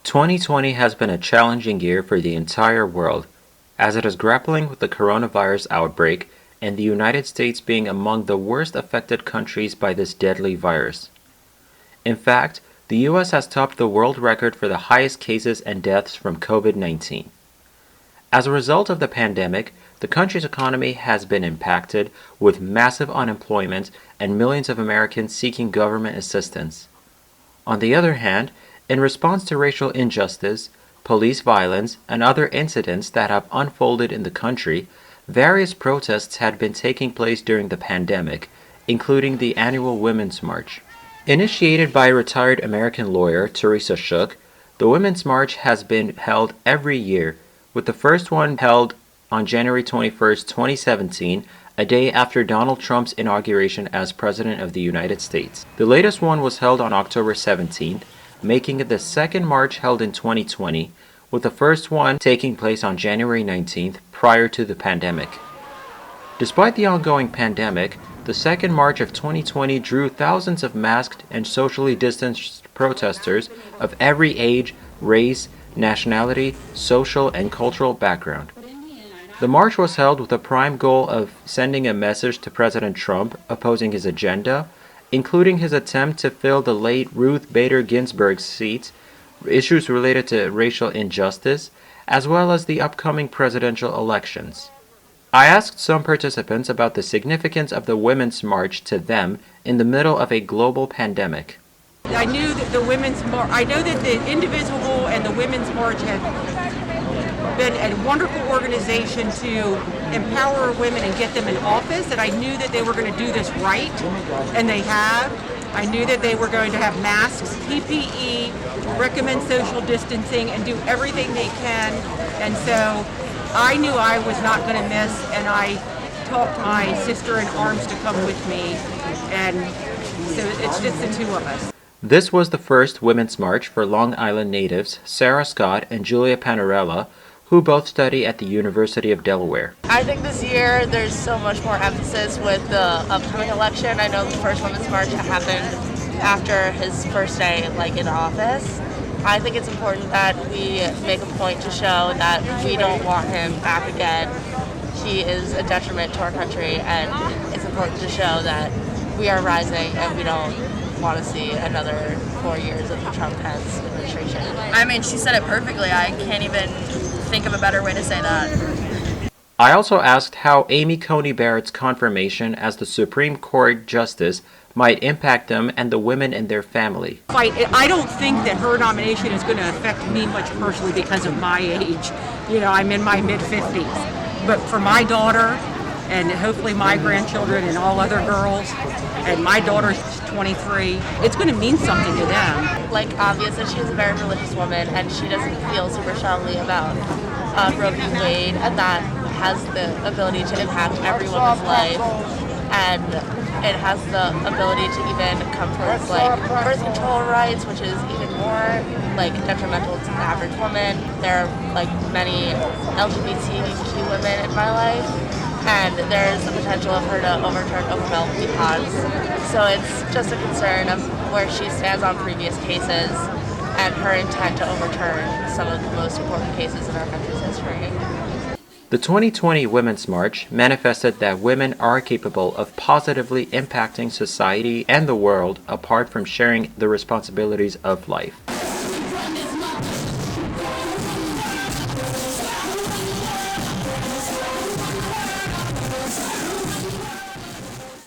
2020 has been a challenging year for the entire world, as it is grappling with the coronavirus outbreak and the United States being among the worst affected countries by this deadly virus. In fact, the US has topped the world record for the highest cases and deaths from COVID-19. As a result of the pandemic, the country's economy has been impacted with massive unemployment and millions of Americans seeking government assistance. On the other hand, in response to racial injustice, police violence, and other incidents that have unfolded in the country, various protests had been taking place during the pandemic, including the annual Women's March. Initiated by retired American lawyer Teresa Shook, the Women's March has been held every year, with the first one held on January 21, 2017, a day after Donald Trump's inauguration as President of the United States. The latest one was held on October 17th, making it the second march held in 2020, with the first one taking place on January 19th prior to the pandemic. Despite the ongoing pandemic, the second march of 2020 drew thousands of masked and socially distanced protesters of every age, race, nationality, social, and cultural background. The march was held with the prime goal of sending a message to President Trump opposing his agenda, including his attempt to fill the late Ruth Bader Ginsburg's seat, issues related to racial injustice, as well as the upcoming presidential elections. I asked some participants about the significance of the Women's March to them in the middle of a global pandemic. I knew that I know that the Indivisible and the Women's March have been a wonderful organization to empower women and get them in office, and I knew that they were going to do this right, and they have. I knew that they were going to have masks, PPE, recommend social distancing, and do everything they can, and so I knew I was not going to miss, and I talked my sister in arms to come with me, and so it's just the two of us. This was the first Women's March for Long Island natives Sarah Scott and Julia Panarella, who both study at the University of Delaware. I think this year there's so much more emphasis with the upcoming election. I know the first Women's March happened after his first day in office. I think it's important that we make a point to show that we don't want him back again. He is a detriment to our country, and it's important to show that we are rising and we don't want to see another 4 years of the Trump-Pence administration. I mean, she said it perfectly. I can't even think of a better way to say that. I also asked how Amy Coney Barrett's confirmation as the Supreme Court Justice might impact them and the women in their family. I don't think that her nomination is going to affect me much personally because of my age. You know, I'm in my mid-50s. But for my daughter, and hopefully my grandchildren and all other girls, and my daughter's 23, it's going to mean something to them. Obviously she's a very religious woman, and she doesn't feel super strongly about Roe v. Wade, and that has the ability to impact every woman's life, and it has the ability to even come towards birth control rights, which is even more detrimental to the average woman. There are many LGBT women in my life, and there's the potential of her to overturn overwhelming odds. So it's just a concern of where she stands on previous cases and her intent to overturn some of the most important cases in our country's history. The 2020 Women's March manifested that women are capable of positively impacting society and the world apart from sharing the responsibilities of life.